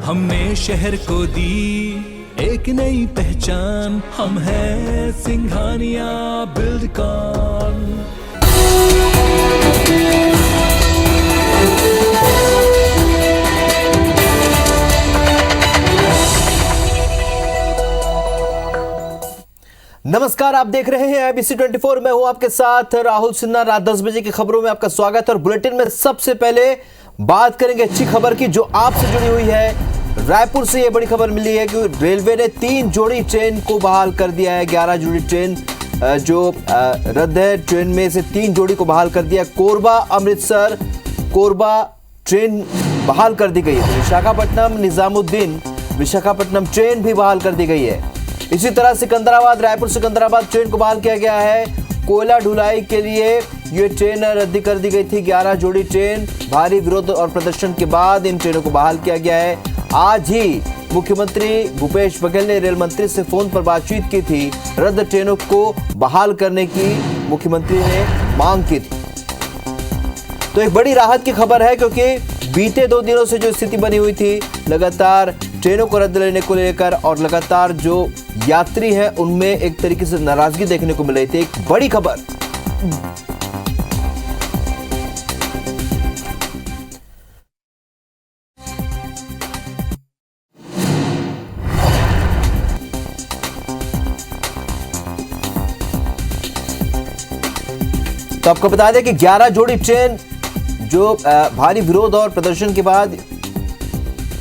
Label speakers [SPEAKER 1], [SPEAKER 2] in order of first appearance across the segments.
[SPEAKER 1] हमने शहर को दी एक नई पहचान, हम हैं सिंघानिया बिल्डकॉन।
[SPEAKER 2] नमस्कार, आप देख रहे हैं ABC 24। मैं हूं आपके साथ राहुल सिन्हा। रात 10 बजे की खबरों में आपका स्वागत है और बुलेटिन में सबसे पहले बात करेंगे अच्छी खबर की जो आपसे जुड़ी हुई है। रायपुर से यह बड़ी खबर मिली है कि रेलवे ने 3 जोड़ी ट्रेन को बहाल कर दिया है। 11 जोड़ी ट्रेन जो रद्द है, ट्रेन में से 3 जोड़ी को बहाल कर दिया। कोरबा अमृतसर कोरबा ट्रेन बहाल कर दी गई है। विशाखापट्टनम निजामुद्दीन विशाखापट्टनम ट्रेन भी बहाल कर दी गई है। इसी तरह सिकंदराबाद रायपुर सिकंदराबाद ट्रेन को बहाल किया गया है। कोयला ढुलाई के लिए ये ट्रेन रद्द कर दी गई थी। 11 जोड़ी ट्रेन, भारी विरोध और प्रदर्शन के बाद इन ट्रेनों को बहाल किया गया है। आज ही मुख्यमंत्री भूपेश बघेल ने रेल मंत्री से फोन पर बातचीत की थी। रद्द ट्रेनों को बहाल करने की मुख्यमंत्री ने मांग की थी। तो एक बड़ी राहत की खबर है क्योंकि बीते 2 दिनों से जो स्थिति बनी हुई थी, लगातार ट्रेनों को रद्द लेने को लेकर और लगातार जो यात्री हैं उनमें एक तरीके से नाराजगी देखने को मिल रही थी। एक बड़ी खबर। तो आपको बता दें कि 11 जोड़ी ट्रेन जो भारी विरोध और प्रदर्शन के बाद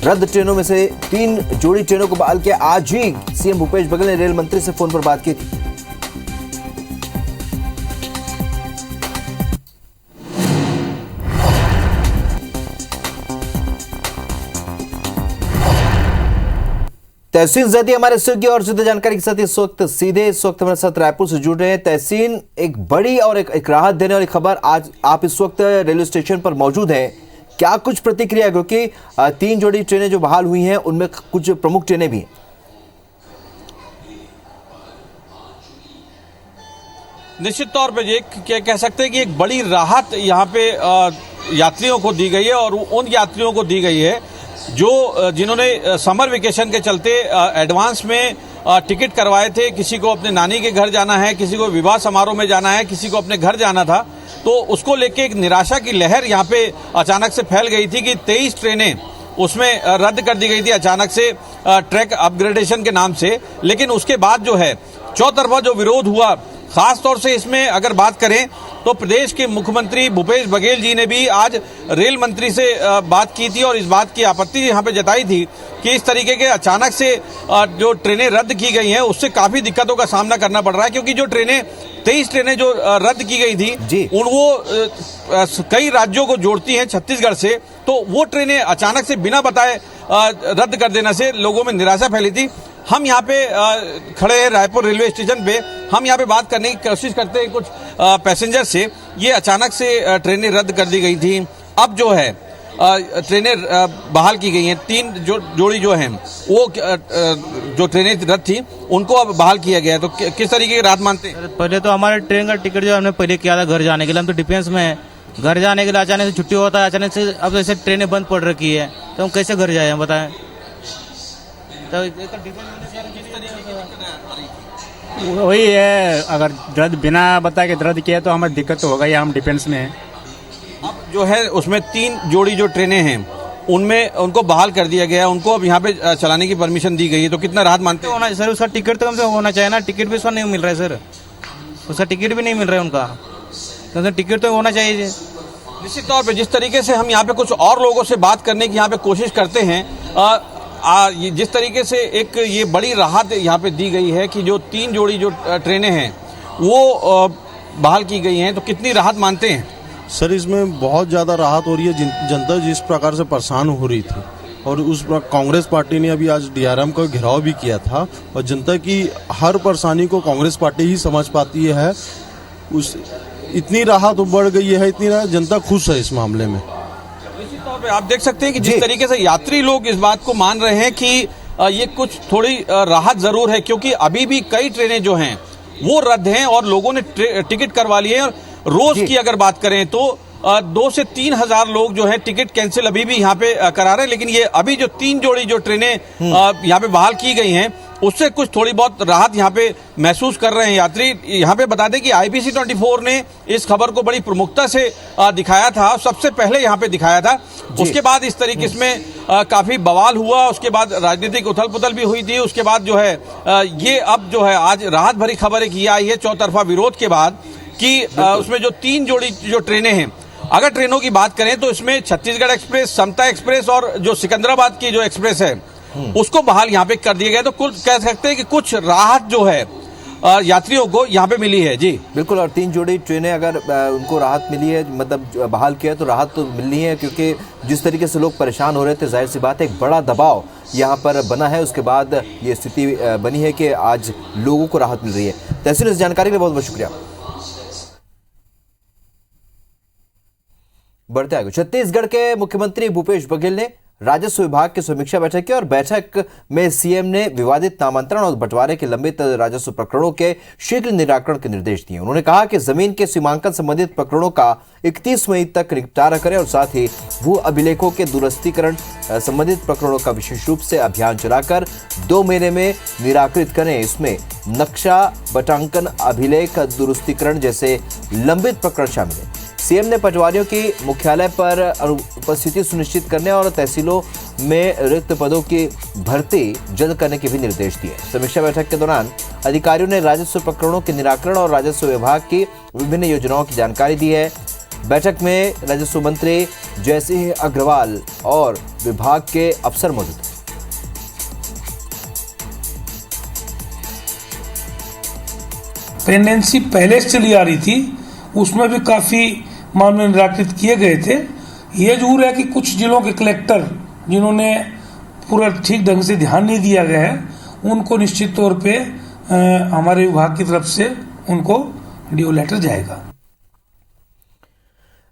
[SPEAKER 2] रद्द ट्रेनों में से 3 जोड़ी ट्रेनों को बहाल किया। आज ही सीएम भूपेश बघेल ने रेल मंत्री से फोन पर बात की थी। तहसीन जैदी हमारे स्टूडियो और सीधे जानकारी के साथ इस वक्त हमारे साथ रायपुर से जुड़ रहे हैं। तहसीन, एक बड़ी और एक राहत देने वाली खबर, आज आप इस वक्त रेलवे स्टेशन पर मौजूद हैं। क्या कुछ प्रतिक्रिया, क्योंकि 3 जोड़ी ट्रेनें जो बहाल हुई हैं उनमें कुछ प्रमुख ट्रेनें भी हैं।
[SPEAKER 3] निश्चित तौर पे ये कह सकते हैं कि एक बड़ी राहत यहाँ पे यात्रियों को दी गई है और उन यात्रियों को दी गई है जो जिन्होंने समर वेकेशन के चलते एडवांस में टिकट करवाए थे। किसी को अपने नानी के घर जाना है, किसी को विवाह समारोह में जाना है, किसी को अपने घर जाना था, तो उसको लेके एक निराशा की लहर यहाँ पे अचानक से फैल गई थी कि 23 ट्रेनें उसमें रद्द कर दी गई थी अचानक से ट्रैक अपग्रेडेशन के नाम से। लेकिन उसके बाद जो है चौतरफा जो विरोध हुआ, खास तौर से इसमें अगर बात करें तो प्रदेश के मुख्यमंत्री भूपेश बघेल जी ने भी आज रेल मंत्री से बात की थी और इस बात की आपत्ति यहाँ पे जताई थी कि इस तरीके के अचानक से जो ट्रेनें रद्द की गई हैं उससे काफी दिक्कतों का सामना करना पड़ रहा है। क्योंकि जो 23 ट्रेनें जो रद्द की गई थी वो कई राज्यों को जोड़ती हैं छत्तीसगढ़ से, तो वो ट्रेनें अचानक से बिना बताए रद्द कर देने से लोगों में निराशा फैली थी। हम यहाँ पे खड़े हैं रायपुर रेलवे स्टेशन पे। हम यहाँ पे बात करने की कोशिश करते हैं कुछ पैसेंजर से। ये अचानक से ट्रेनें रद्द कर दी गई थी, अब जो है ट्रेनें बहाल की गई हैं। 3 जोड़ी जो हैं वो जो ट्रेनें रद्द थी उनको अब बहाल किया गया है। तो किस तरीके की राहत मानते हैं?
[SPEAKER 4] पहले तो हमारे ट्रेन का टिकट जो हमने पहले किया था घर जाने के लिए, हम तो डिफेंस में है, घर जाने के लिए अचानक से छुट्टी होता है, अचानक से अब ऐसे ट्रेनें बंद पड़ रखी है, तो हम कैसे घर जाए बताएं। तो
[SPEAKER 5] वही है, अगर रद्द बिना बताए कि रद्द किया तो हमें दिक्कत तो होगा ही, हम डिफेंस में हैं।
[SPEAKER 3] अब जो है उसमें 3 जोड़ी जो ट्रेनें हैं उनमें उनको बहाल कर दिया गया है, उनको अब यहाँ पे चलाने की परमिशन दी गई है। तो कितना राहत मानते हैं?
[SPEAKER 4] सर उसका टिकट तो हमसे होना चाहिए ना, टिकट भी उसका नहीं मिल रहा है सर, उसका टिकट भी नहीं मिल रहा है उनका, तो टिकट तो होना चाहिए।
[SPEAKER 3] निश्चित तौर पे जिस तरीके से हम यहाँ पे कुछ और लोगों से बात करने की यहाँ पे कोशिश करते हैं, जिस तरीके से एक ये बड़ी राहत यहाँ पे दी गई है कि जो 3 जोड़ी जो ट्रेनें हैं वो बहाल की गई हैं, तो कितनी राहत मानते हैं?
[SPEAKER 6] सर इसमें बहुत ज़्यादा राहत हो रही है। जनता जिस प्रकार से परेशान हो रही थी और उस कांग्रेस पार्टी ने अभी आज DRM का घेराव भी किया था और जनता की हर परेशानी को कांग्रेस पार्टी ही समझ पाती है। उस इतनी राहत बढ़ गई है, इतनी राहत, जनता खुश है इस मामले में।
[SPEAKER 3] निश्चित तौर पे आप देख सकते हैं कि जिस तरीके से यात्री लोग इस बात को मान रहे हैं कि ये कुछ थोड़ी राहत जरूर है, क्योंकि अभी भी कई ट्रेनें जो हैं वो रद्द हैं और लोगों ने टिकट करवा लिए हैं। रोज की अगर बात करें तो 2 से 3 हजार लोग जो है टिकट कैंसिल अभी भी यहाँ पे करा रहे हैं। लेकिन ये अभी जो 3 जोड़ी जो ट्रेनें यहाँ पे बहाल की गई हैं, उससे कुछ थोड़ी बहुत राहत यहाँ पे महसूस कर रहे हैं यात्री। यहाँ पे बता दें कि IPC 24 ने इस खबर को बड़ी प्रमुखता से दिखाया था, सबसे पहले यहाँ पे दिखाया था। उसके बाद इस तरीके से काफी बवाल हुआ, उसके बाद राजनीतिक उथल पुथल भी हुई थी। उसके बाद जो है ये अब जो है आज राहत भरी खबर एक ये आई है चौतरफा विरोध के बाद कि उसमें जो 3 जोड़ी जो ट्रेनें हैं, अगर ट्रेनों की बात करें तो इसमें छत्तीसगढ़ एक्सप्रेस, समता एक्सप्रेस और जो सिकंदराबाद की जो एक्सप्रेस है उसको बहाल यहाँ पे कर दिया गया। तो कुल कह सकते हैं कि कुछ राहत जो है यात्रियों को यहाँ पे मिली है। जी
[SPEAKER 2] बिल्कुल, और 3 जोड़ी ट्रेनें अगर उनको राहत मिली है, मतलब बहाल किया तो राहत तो मिलनी है, क्योंकि जिस तरीके से लोग परेशान हो रहे थे, जाहिर सी बात है एक बड़ा दबाव यहाँ पर बना है। उसके बाद ये स्थिति बनी है कि आज लोगों को राहत मिल रही है। तहसील, इस जानकारी के लिए बहुत बहुत शुक्रिया। बढ़ते आगे, छत्तीसगढ़ के मुख्यमंत्री भूपेश बघेल ने राजस्व विभाग की समीक्षा बैठक की और बैठक में सीएम ने विवादित नामांतरण और बंटवारे के लंबित राजस्व प्रकरणों के शीघ्र निराकरण के निर्देश दिए। उन्होंने कहा कि जमीन के सीमांकन संबंधित प्रकरणों का 31 मई तक निपटारा करें और साथ ही भू अभिलेखों के दुरुस्तीकरण संबंधित प्रकरणों का विशेष रूप से अभियान चलाकर 2 महीने में निराकृत करें। इसमें नक्शा, बटांकन, अभिलेख दुरुस्तीकरण जैसे लंबित प्रकरण शामिल है। सीएम ने पटवारियों की मुख्यालय पर उपस्थिति सुनिश्चित करने और तहसीलों में रिक्त पदों की भर्ती जल्द करने के भी निर्देश दिए। समीक्षा बैठक के दौरान अधिकारियों ने राजस्व प्रकरणों के निराकरण और राजस्व विभाग की विभिन्न योजनाओं की जानकारी दी है। बैठक में राजस्व मंत्री जयसिंह अग्रवाल और विभाग के अफसर मौजूद थे।
[SPEAKER 7] पेंडेंसी पहले से चली आ रही थी, उसमें भी काफी मामले निराकृत किए गए थे। ये जरूर है कि कुछ जिलों के कलेक्टर जिन्होंने पूरा ठीक ढंग से ध्यान नहीं दिया गया है, उनको निश्चित तौर पे हमारे विभाग की तरफ से उनको डीओ लेटर जाएगा।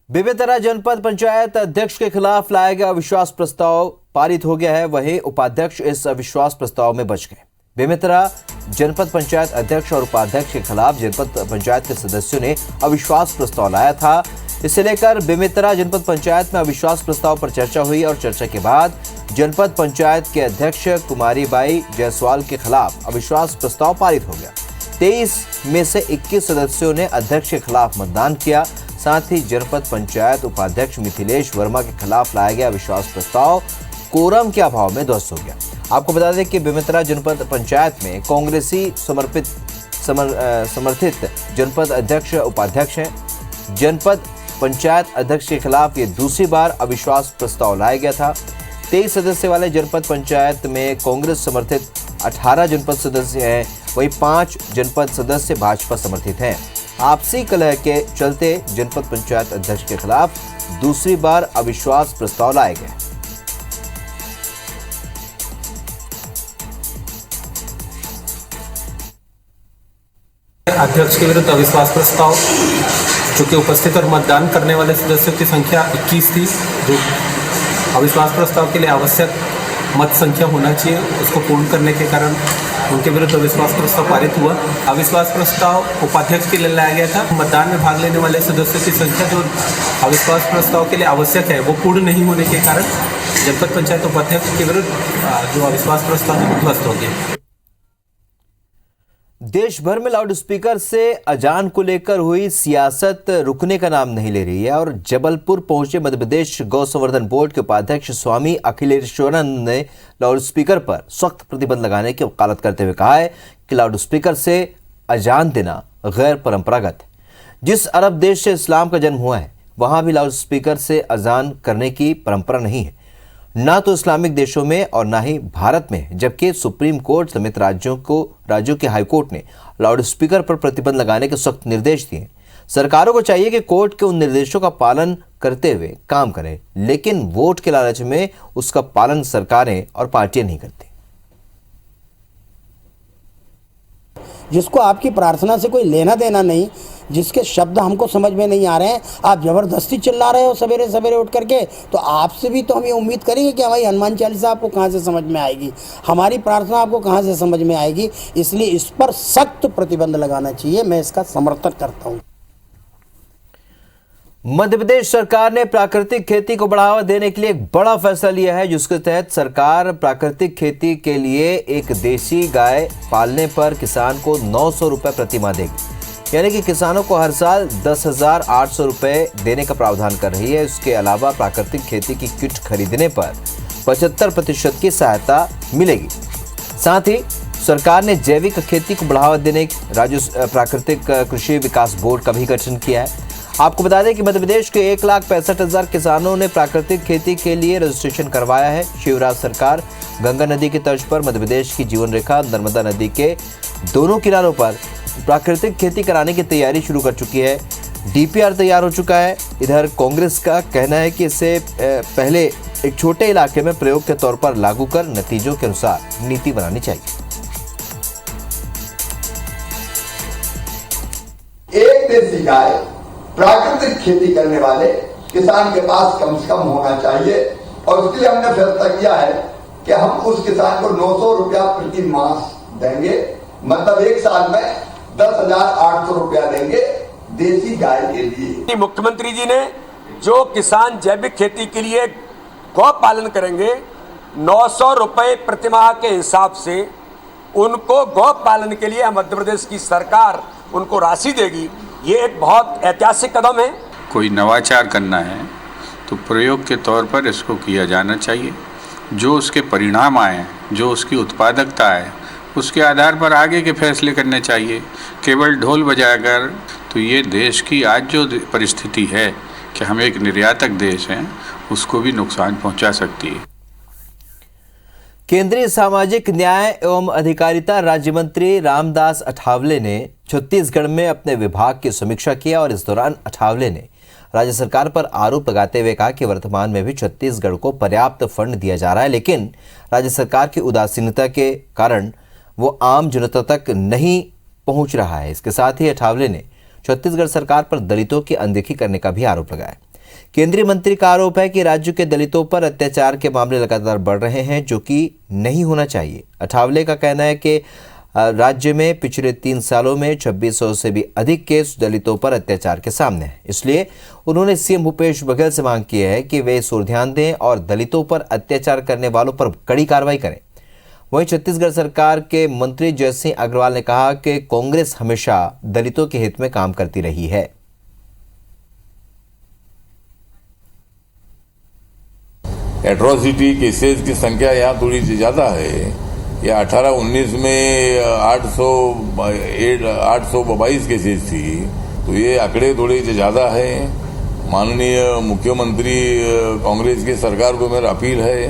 [SPEAKER 2] बेमेतरा जनपद पंचायत अध्यक्ष के खिलाफ लाया गया अविश्वास प्रस्ताव पारित हो गया है, वहीं उपाध्यक्ष इस अविश्वास प्रस्ताव में बच गए। बेमेतरा जनपद पंचायत अध्यक्ष और उपाध्यक्ष के खिलाफ जनपद पंचायत के सदस्यों ने अविश्वास प्रस्ताव लाया था। इसे लेकर बेमेतरा जनपद पंचायत में अविश्वास प्रस्ताव पर चर्चा हुई और चर्चा के बाद जनपद पंचायत के अध्यक्ष कुमारी बाई जायसवाल के खिलाफ अविश्वास प्रस्ताव पारित हो गया। 23 में से 21 सदस्यों ने अध्यक्ष के खिलाफ मतदान किया। साथ ही जनपद पंचायत उपाध्यक्ष मिथिलेश वर्मा के खिलाफ लाया गया अविश्वास प्रस्ताव कोरम के अभाव में ध्वस्त हो गया। आपको बता दें कि बेमेतरा जनपद पंचायत में कांग्रेसी समर्थित जनपद अध्यक्ष उपाध्यक्ष हैं। जनपद पंचायत अध्यक्ष के खिलाफ ये दूसरी बार अविश्वास प्रस्ताव लाया गया था। 23 सदस्य वाले जनपद पंचायत में कांग्रेस समर्थित 18 जनपद सदस्य हैं, वहीं 5 जनपद सदस्य भाजपा समर्थित हैं। आपसी कलह के चलते जनपद पंचायत अध्यक्ष के खिलाफ दूसरी बार अविश्वास प्रस्ताव लाया गया।
[SPEAKER 8] अध्यक्ष के विरुद्ध अविश्वास प्रस्ताव, चूंकि उपस्थित और मतदान करने वाले सदस्यों की संख्या 21 थी, जो अविश्वास प्रस्ताव के लिए आवश्यक मत संख्या होना चाहिए, उसको पूर्ण करने के कारण उनके विरुद्ध अविश्वास प्रस्ताव पारित हुआ। अविश्वास प्रस्ताव उपाध्यक्ष के लिए लाया गया था। मतदान में भाग लेने वाले सदस्यों की संख्या जो अविश्वास प्रस्ताव के लिए आवश्यक है, वो पूर्ण नहीं होने के कारण जनपद पंचायत उपाध्यक्ष के विरुद्ध जो अविश्वास प्रस्ताव है, ध्वस्त हो गया।
[SPEAKER 2] देश भर में लाउड स्पीकर से अजान को लेकर हुई सियासत रुकने का नाम नहीं ले रही है और जबलपुर पहुंचे मध्य प्रदेश गौ संवर्धन बोर्ड के उपाध्यक्ष स्वामी अखिलेश्वरानंद ने लाउड स्पीकर पर सख्त प्रतिबंध लगाने की वकालत करते हुए कहा है कि लाउड स्पीकर से अजान देना गैर परंपरागत है। जिस अरब देश से इस्लाम का जन्म हुआ है, वहां भी लाउड स्पीकर से अजान करने की परंपरा नहीं है, ना तो इस्लामिक देशों में और ना ही भारत में। जबकि सुप्रीम कोर्ट समेत राज्यों के हाईकोर्ट ने लाउड स्पीकर पर प्रतिबंध लगाने के सख्त निर्देश दिए। सरकारों को चाहिए कि कोर्ट के उन निर्देशों का पालन करते हुए काम करें, लेकिन वोट के लालच में उसका पालन सरकारें और पार्टियां नहीं करती।
[SPEAKER 9] जिसको आपकी प्रार्थना से कोई लेना देना नहीं, जिसके शब्द हमको समझ में नहीं आ रहे हैं, आप जबरदस्ती चिल्ला रहे हो सवेरे सवेरे उठ करके, तो आपसे भी तो हम ये उम्मीद करेंगे कि हमारी हनुमान चालीसा आपको कहाँ से समझ में आएगी, हमारी प्रार्थना आपको कहाँ से समझ में आएगी। इसलिए इस पर सख्त प्रतिबंध लगाना चाहिए। मैं इसका समर्थन करता हूँ।
[SPEAKER 2] मध्य प्रदेश सरकार ने प्राकृतिक खेती को बढ़ावा देने के लिए एक बड़ा फैसला लिया है, जिसके तहत सरकार प्राकृतिक खेती के लिए एक देसी गाय पालने पर किसान को 900 रुपए प्रति माह देगी। यानी कि किसानों को हर साल 10,800 रुपए देने का प्रावधान कर रही है। इसके अलावा प्राकृतिक खेती की किट खरीदने पर 75% की सहायता मिलेगी। साथ ही सरकार ने जैविक खेती को बढ़ावा देने राज्य प्राकृतिक कृषि विकास बोर्ड का भी गठन किया है। आपको बता दें कि मध्य प्रदेश के 1,65,000 किसानों ने प्राकृतिक खेती के लिए रजिस्ट्रेशन करवाया है। शिवराज सरकार गंगा नदी की तर्ज पर मध्य प्रदेश की जीवन रेखा नर्मदा नदी के दोनों किनारों पर प्राकृतिक खेती कराने की तैयारी शुरू कर चुकी है। डीपीआर तैयार हो चुका है। इधर कांग्रेस का कहना है कि इसे पहले एक छोटे इलाके में प्रयोग के तौर पर लागू कर नतीजों के अनुसार नीति बनानी चाहिए।
[SPEAKER 10] एक देसी गाय प्राकृतिक खेती करने वाले किसान के पास कम से कम होना चाहिए और उसके लिए हमने फैसला किया है कि हम उस किसान को 900 रुपया प्रति मास देंगे, मतलब एक साल में 10,800 रुपया देंगे देसी गाय के लिए।
[SPEAKER 11] मुख्यमंत्री जी ने जो किसान जैविक खेती के लिए गौ पालन करेंगे 900 रुपए प्रति माह के हिसाब से उनको गौ पालन के लिए मध्य प्रदेश की सरकार उनको राशि देगी। ये एक बहुत ऐतिहासिक कदम है।
[SPEAKER 12] कोई नवाचार करना है तो प्रयोग के तौर पर इसको किया जाना चाहिए। जो उसके परिणाम आए, जो उसकी उत्पादकता है, उसके आधार पर आगे के फैसले करने चाहिए। केवल ढोल बजाकर तो ये देश की आज जो परिस्थिति है कि हम एक निर्यातक देश हैं, उसको भी नुकसान पहुंचा सकती है।
[SPEAKER 2] केंद्रीय सामाजिक न्याय एवं अधिकारिता राज्य मंत्री रामदास अठावले ने छत्तीसगढ़ में अपने विभाग की समीक्षा किया और इस दौरान अठावले ने राज्य सरकार पर आरोप लगाते हुए कहा कि वर्तमान में भी छत्तीसगढ़ को पर्याप्त फंड दिया जा रहा है, लेकिन राज्य सरकार की उदासीनता के कारण वो आम जनता तक नहीं पहुंच रहा है। इसके साथ ही अठावले ने छत्तीसगढ़ सरकार पर दलितों की अनदेखी करने का भी आरोप लगाया। केंद्रीय मंत्री का आरोप है कि राज्य के दलितों पर अत्याचार के मामले लगातार बढ़ रहे हैं, जो कि नहीं होना चाहिए। अठावले का कहना है कि राज्य में पिछले 3 सालों में 2600 से भी अधिक केस दलितों पर अत्याचार के सामने हैं। इसलिए उन्होंने सीएम भूपेश बघेल से मांग की है कि वे इस ओर ध्यान दें और दलितों पर अत्याचार करने वालों पर कड़ी कार्रवाई करें। वहीं छत्तीसगढ़ सरकार के मंत्री जयसिंह अग्रवाल ने कहा कि कांग्रेस हमेशा दलितों के हित में काम करती रही है।
[SPEAKER 13] एट्रोसिटी केसेस की संख्या यहाँ थोड़ी सी ज्यादा है। ये 18-19 में 822 केसेस थी, तो ये आंकड़े थोड़े ज्यादा है। माननीय मुख्यमंत्री कांग्रेस की सरकार को मेरा अपील है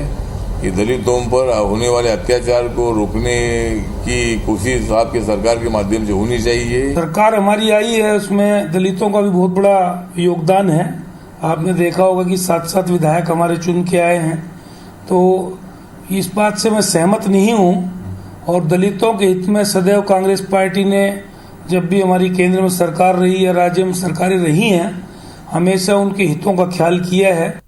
[SPEAKER 13] कि दलितों पर होने वाले अत्याचार को रोकने की कोशिश आपके सरकार के माध्यम से होनी चाहिए।
[SPEAKER 7] सरकार हमारी आई है, उसमें दलितों का भी बहुत बड़ा योगदान है। आपने देखा होगा कि 7 विधायक हमारे चुन के आए हैं, तो इस बात से मैं सहमत नहीं हूं। और दलितों के हित में सदैव कांग्रेस पार्टी ने, जब भी हमारी केंद्र में सरकार रही या राज्य में सरकारें रही हैं, हमेशा उनके हितों का ख्याल किया है।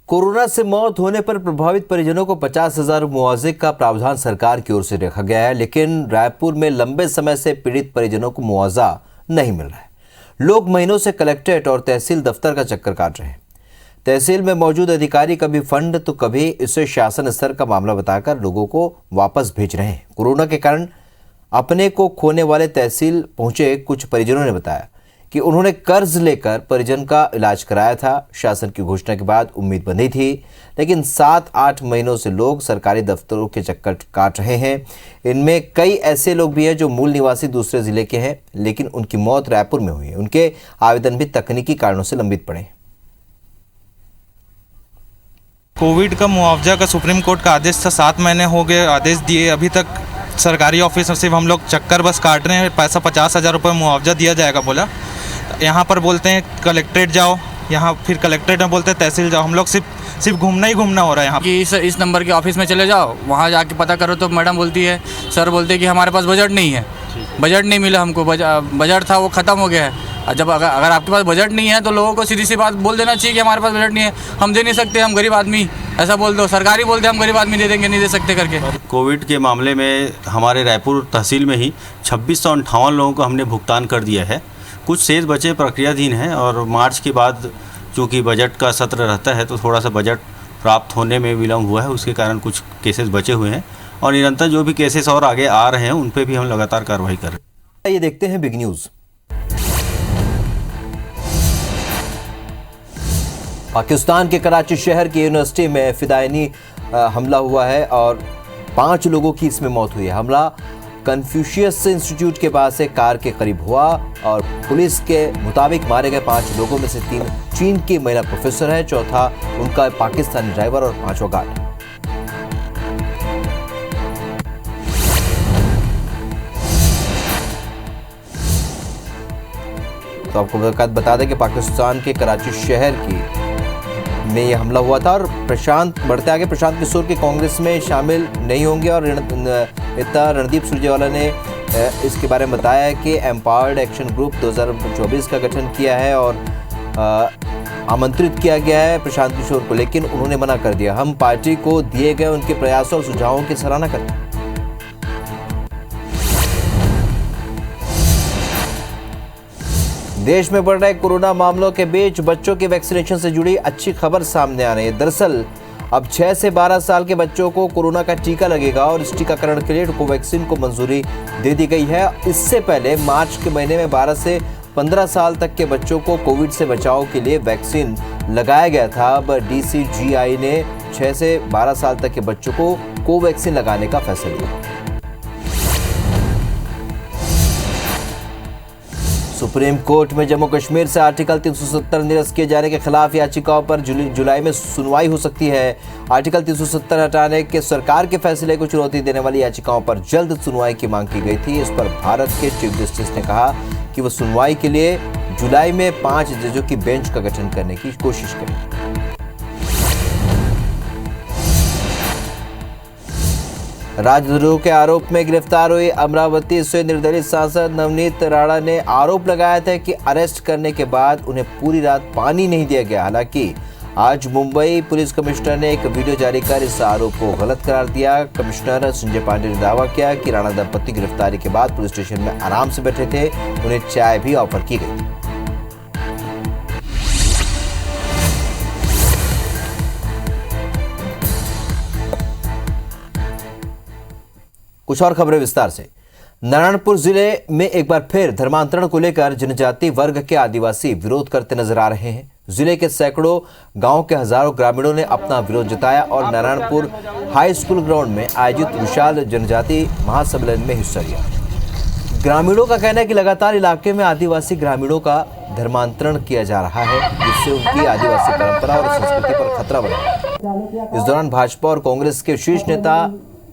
[SPEAKER 2] कोरोना से मौत होने पर प्रभावित परिजनों को 50,000 मुआवजे का प्रावधान सरकार की ओर से रखा गया है, लेकिन रायपुर में लंबे समय से पीड़ित परिजनों को मुआवजा नहीं मिल रहा है। लोग महीनों से कलेक्ट्रेट और तहसील दफ्तर का चक्कर काट रहे हैं। तहसील में मौजूद अधिकारी कभी फंड तो कभी इसे शासन स्तर का मामला बताकर लोगों को वापस भेज रहे हैं। कोरोना के कारण अपने को खोने वाले तहसील पहुंचे कुछ परिजनों ने बताया कि उन्होंने कर्ज लेकर परिजन का इलाज कराया था। शासन की घोषणा के बाद उम्मीद बंधी थी, लेकिन 7-8 महीनों से लोग सरकारी दफ्तरों के चक्कर काट रहे हैं। इनमें कई ऐसे लोग भी हैं जो मूल निवासी दूसरे जिले के हैं, लेकिन उनकी मौत रायपुर में हुई है। उनके आवेदन भी तकनीकी कारणों से लंबित पड़े।
[SPEAKER 4] कोविड का मुआवजा का सुप्रीम कोर्ट का आदेश था, 7 महीने हो गए आदेश दिए, अभी तक सरकारी ऑफिस में सिर्फ हम लोग चक्कर बस काट रहे हैं। पैसा 50,000 रुपये मुआवजा दिया जाएगा बोला। यहाँ पर बोलते हैं कलेक्ट्रेट जाओ, यहाँ फिर कलेक्ट्रेट में बोलते हैं तहसील जाओ। हम लोग सिर्फ घूमना ही घूमना हो रहा है यहाँ
[SPEAKER 14] कि इस नंबर के ऑफिस में चले जाओ, वहाँ जाके पता करो तो मैडम बोलती है, सर बोलते हैं कि हमारे पास बजट नहीं है, बजट नहीं मिला हमको, बजट था वो ख़त्म हो गया है। जब अगर आपके पास बजट नहीं है तो लोगों को सीधी सी बात बोल देना चाहिए कि हमारे पास बजट नहीं है, हम दे नहीं सकते, हम गरीब आदमी, ऐसा बोल दो। सरकारी बोलते हम गरीब आदमी दे देंगे, नहीं दे सकते करके।
[SPEAKER 15] कोविड के मामले में हमारे रायपुर तहसील में ही 2658 लोगों को हमने भुगतान कर दिया है। कुछ शेष बचे प्रक्रियाधीन हैं और मार्च के बाद चूँकि बजट का सत्र रहता है तो थोड़ा सा बजट प्राप्त होने में विलम्ब हुआ है, उसके कारण कुछ केसेस बचे हुए हैं और निरंतर जो भी केसेस और आगे आ रहे हैं उन पे भी हम लगातार कार्रवाई कर रहे हैं।
[SPEAKER 2] ये देखते हैं बिग न्यूज। पाकिस्तान के कराची शहर की यूनिवर्सिटी में फिदायनी हमला हुआ है और 5 लोगों की इसमें मौत हुई है। हमला कन्फ्यूशियस इंस्टीट्यूट के पास एक कार के करीब हुआ और पुलिस के मुताबिक मारे गए 5 लोगों में से 3 चीन की महिला प्रोफेसर है, चौथा उनका पाकिस्तानी ड्राइवर और 5वां गार्ड। तो आपको बता दें कि पाकिस्तान के कराची शहर में यह हमला हुआ था और बढ़ते आगे प्रशांत किशोर के कांग्रेस में शामिल नहीं होंगे और नेता रणदीप सुरजेवाला ने इसके बारे में बताया कि एम्पावर्ड एक्शन ग्रुप 2024 का गठन किया है और आमंत्रित किया गया है प्रशांत किशोर को, लेकिन उन्होंने मना कर दिया। हम पार्टी को दिए गए उनके प्रयासों और सुझावों की सराहना करते हैं। देश में बढ़ रहे कोरोना मामलों के बीच बच्चों के वैक्सीनेशन से जुड़ी अच्छी खबर सामने आ रही है। दरअसल अब 6 से 12 साल के बच्चों को कोरोना का टीका लगेगा और इस टीकाकरण के लिए कोवैक्सीन को मंजूरी दे दी गई है। इससे पहले मार्च के महीने में 12 से 15 साल तक के बच्चों को कोविड से बचाव के लिए वैक्सीन लगाया गया था। अब DCGI ने 6 से 12 साल तक के बच्चों को कोवैक्सीन लगाने का फैसला लिया। सुप्रीम कोर्ट में जम्मू कश्मीर से आर्टिकल 370 निरस्त किए जाने के खिलाफ याचिकाओं पर जुलाई में सुनवाई हो सकती है। आर्टिकल 370 हटाने के सरकार के फैसले को चुनौती देने वाली याचिकाओं पर जल्द सुनवाई की मांग की गई थी। इस पर भारत के चीफ जस्टिस ने कहा कि वो सुनवाई के लिए जुलाई में 5 जजों की बेंच का गठन करने की कोशिश करें। राजद्रोह के आरोप में गिरफ्तार हुई अमरावती से निर्दलीय सांसद नवनीत राणा ने आरोप लगाया था कि अरेस्ट करने के बाद उन्हें पूरी रात पानी नहीं दिया गया। हालांकि आज मुंबई पुलिस कमिश्नर ने एक वीडियो जारी कर इस आरोप को गलत करार दिया। कमिश्नर संजय पांडे ने दावा किया कि राणा दंपति गिरफ्तारी के बाद पुलिस स्टेशन में आराम से बैठे थे, उन्हें चाय भी ऑफर की गई। कुछ और खबरें विस्तार से। नारायणपुर जिले में एक बार फिर धर्मांतरण को लेकर जनजाति वर्ग के आदिवासी विरोध करते नजर आ रहे हैं। जिले के सैकड़ों गांव के हजारों ग्रामीणों ने अपना विरोध जताया और नारायणपुर हाई स्कूल ग्राउंड में आयोजित विशाल जनजाति महासम्मेलन में हिस्सा लिया। ग्रामीणों का कहना है कि लगातार इलाके में आदिवासी ग्रामीणों का धर्मांतरण किया जा रहा है, जिससे उनकी आदिवासी परंपरा और संस्कृति पर खतरा बना है। इस दौरान भाजपा और कांग्रेस के शीर्ष नेता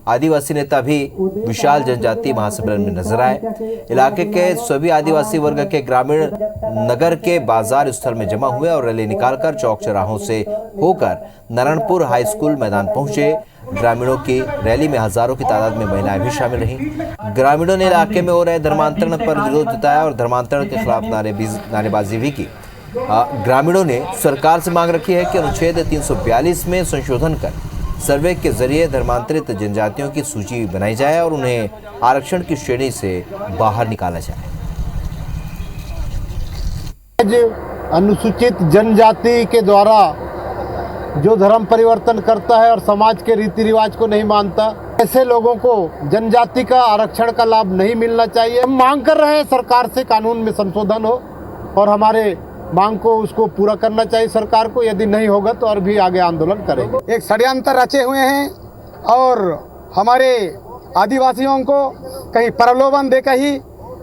[SPEAKER 2] आदिवासी नेता भी विशाल जनजाति महासम्मेलन में नजर आए। इलाके के सभी आदिवासी वर्ग के ग्रामीण नगर के बाजार स्थल में जमा हुए और रैली निकालकर चौक चौराहों से होकर नारायणपुर हाई स्कूल मैदान पहुंचे। ग्रामीणों की रैली में हजारों की तादाद में महिलाएं भी शामिल रहीं। ग्रामीणों ने इलाके में हो रहे धर्मांतरण पर विरोध जताया और धर्मांतरण के खिलाफ नारेबाजी भी की। ग्रामीणों ने सरकार से मांग रखी है कि अनुच्छेद 342 में संशोधन कर सर्वे के जरिए धर्मांतरित जनजातियों की सूची बनाई जाए और उन्हें आरक्षण की श्रेणी से बाहर निकाला जाए।
[SPEAKER 16] अनुसूचित जनजाति के द्वारा जो धर्म परिवर्तन करता है और समाज के रीति रिवाज को नहीं मानता, ऐसे लोगों को जनजाति का आरक्षण का लाभ नहीं मिलना चाहिए। हम मांग कर रहे हैं सरकार से कानून में संशोधन हो और हमारे मांग को उसको पूरा करना चाहिए सरकार को। यदि नहीं होगा तो और भी आगे आंदोलन करेंगे।
[SPEAKER 17] एक षड्यंत्र रचे हुए हैं और हमारे आदिवासियों को कहीं प्रलोभन देकर ही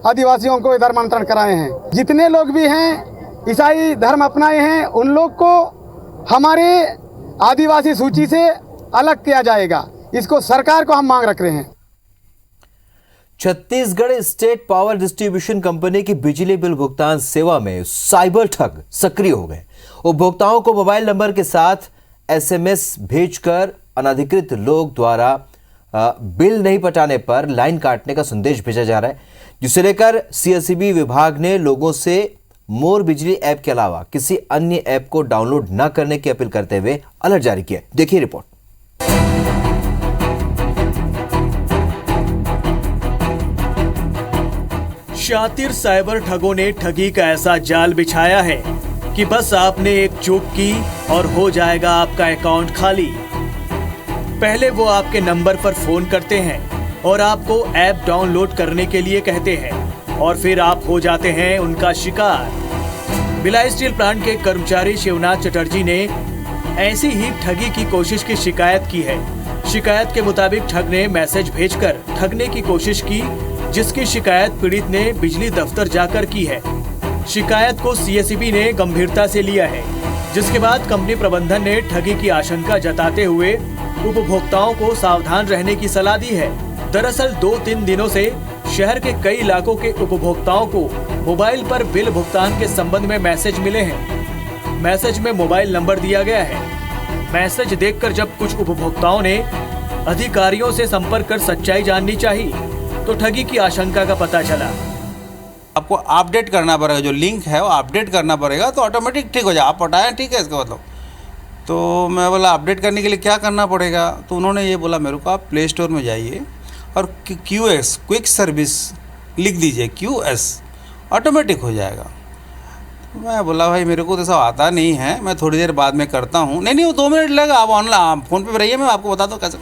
[SPEAKER 17] आदिवासियों को धर्मांतरण कराए हैं। जितने लोग भी हैं ईसाई धर्म अपनाए हैं उन लोग को हमारे आदिवासी सूची से अलग किया जाएगा। इसको सरकार को हम मांग रख रहे हैं।
[SPEAKER 2] Chhattisgarh state power distribution company की बिजली बिल भुगतान सेवा में साइबर ठग सक्रिय हो गए। उपभोक्ताओं को मोबाइल नंबर के साथ SMS भेजकर अनधिकृत लोग द्वारा बिल नहीं पटाने पर लाइन काटने का संदेश भेजा जा रहा है, जिसे लेकर CSEB विभाग ने लोगों से मोर बिजली ऐप के अलावा किसी अन्य ऐप को डाउनलोड न करने की अपील करते हुए अलर्ट जारी किया। देखिए रिपोर्ट।
[SPEAKER 1] शातिर साइबर ठगों ने ठगी का ऐसा जाल बिछाया है कि बस आपने एक चूक की और हो जाएगा आपका अकाउंट खाली। पहले वो आपके नंबर पर फोन करते हैं और आपको ऐप डाउनलोड करने के लिए कहते हैं और फिर आप हो जाते हैं उनका शिकार। भिलाई स्टील प्लांट के कर्मचारी शिवनाथ चटर्जी ने ऐसी ही ठगी की कोशिश की शिकायत की है। शिकायत के मुताबिक ठग ने मैसेज भेजकर ठगने की कोशिश की, जिसकी शिकायत पीड़ित ने बिजली दफ्तर जाकर की है। शिकायत को सीएसईबी ने गंभीरता से लिया है, जिसके बाद कंपनी प्रबंधन ने ठगी की आशंका जताते हुए उपभोक्ताओं को सावधान रहने की सलाह दी है। दरअसल 2-3 दिनों से शहर के कई इलाकों के उपभोक्ताओं को मोबाइल पर बिल भुगतान के संबंध में मैसेज मिले हैं। मैसेज में मोबाइल नंबर दिया गया है। मैसेज देखकर जब कुछ उपभोक्ताओं ने अधिकारियों से संपर्क कर सच्चाई जाननी चाहिए, तो ठगी की आशंका का पता चला।
[SPEAKER 3] आपको अपडेट करना पड़ेगा, जो लिंक है वो अपडेट करना पड़ेगा, तो ऑटोमेटिक ठीक हो जाए। आप पटाएं, ठीक है, इसका मतलब। तो मैं बोला अपडेट करने के लिए क्या करना पड़ेगा, तो उन्होंने ये बोला मेरे को आप प्ले स्टोर में जाइए और QS क्विक सर्विस लिख दीजिए, QS ऑटोमेटिक हो जाएगा। मैं बोला भाई मेरे को तो सब आता नहीं है, मैं थोड़ी देर बाद में करता हूँ। नहीं वो 2 मिनट लगेगा, आप ऑनलाइन फ़ोन पे रहिए, मैं आपको बता दूँ कैसे।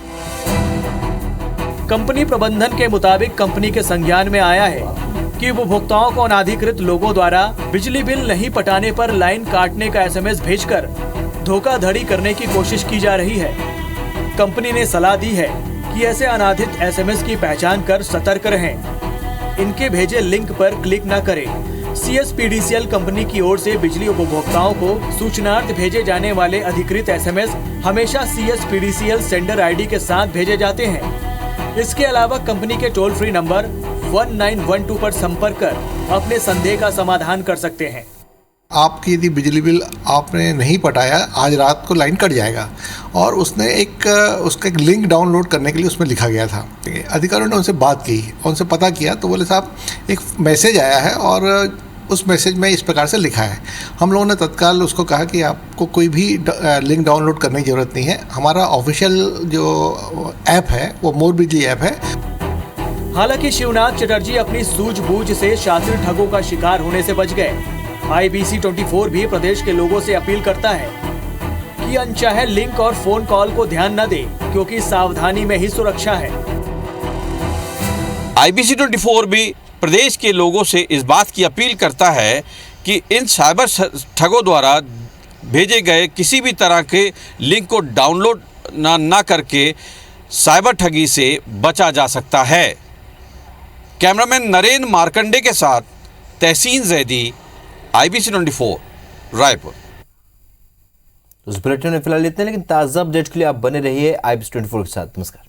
[SPEAKER 1] कंपनी प्रबंधन के मुताबिक कंपनी के संज्ञान में आया है कि उपभोक्ताओं को अनाधिकृत लोगों द्वारा बिजली बिल नहीं पटाने पर लाइन काटने का SMS भेजकर धोखाधड़ी करने की कोशिश की जा रही है। कंपनी ने सलाह दी है कि ऐसे अनाधिकृत SMS की पहचान कर सतर्क रहें। इनके भेजे लिंक पर क्लिक न करें। CSPDCL कंपनी की ओर से बिजली उपभोक्ताओं को सूचनार्थ भेजे जाने वाले अधिकृत SMS हमेशा CSPDCL सेंडर ID के साथ भेजे जाते हैं। इसके अलावा कंपनी के टोल फ्री नंबर 1912 पर संपर्क कर अपने संदेह का समाधान कर सकते हैं।
[SPEAKER 18] आपकी यदि बिजली बिल आपने नहीं पटाया, आज रात को लाइन कट जाएगा, और उसने उसका एक लिंक डाउनलोड करने के लिए उसमें लिखा गया था। अधिकारियों ने उनसे बात की, उनसे पता किया, तो बोले साहब एक मैसेज आया है और उस मैसेज में इस प्रकार से लिखा है। हम लोगों ने तत्काल उसको कहा कि आपको कोई भी लिंक डाउनलोड करने की ज़रूरत नहीं है, हमारा ऑफिशियल जो ऐप है वो मोर बिजली ऐप है।
[SPEAKER 1] हालांकि शिवनाथ चटर्जी अपनी सूझबूझ से शातिर ठगों का शिकार होने से बच गए। IBC 24 भी प्रदेश के लोगों से अपील करता है कि अनचाहे लिंक और फोन कॉल को ध्यान न दे, क्योंकि सावधानी में ही सुरक्षा है।
[SPEAKER 3] IBC 24 भी प्रदेश के लोगों से इस बात की अपील करता है कि इन साइबर ठगों द्वारा भेजे गए किसी भी तरह के लिंक को डाउनलोड ना करके साइबर ठगी से बचा जा सकता है। कैमरामैन नरेंद्र मार्कंडे के साथ तहसीन जैदी, IBC 24 रायपुर।
[SPEAKER 2] उस बुलेटिन में फिलहाल इतने, लेकिन ताज़ा अपडेट के लिए आप बने रहिए IBC 24 के साथ। नमस्कार।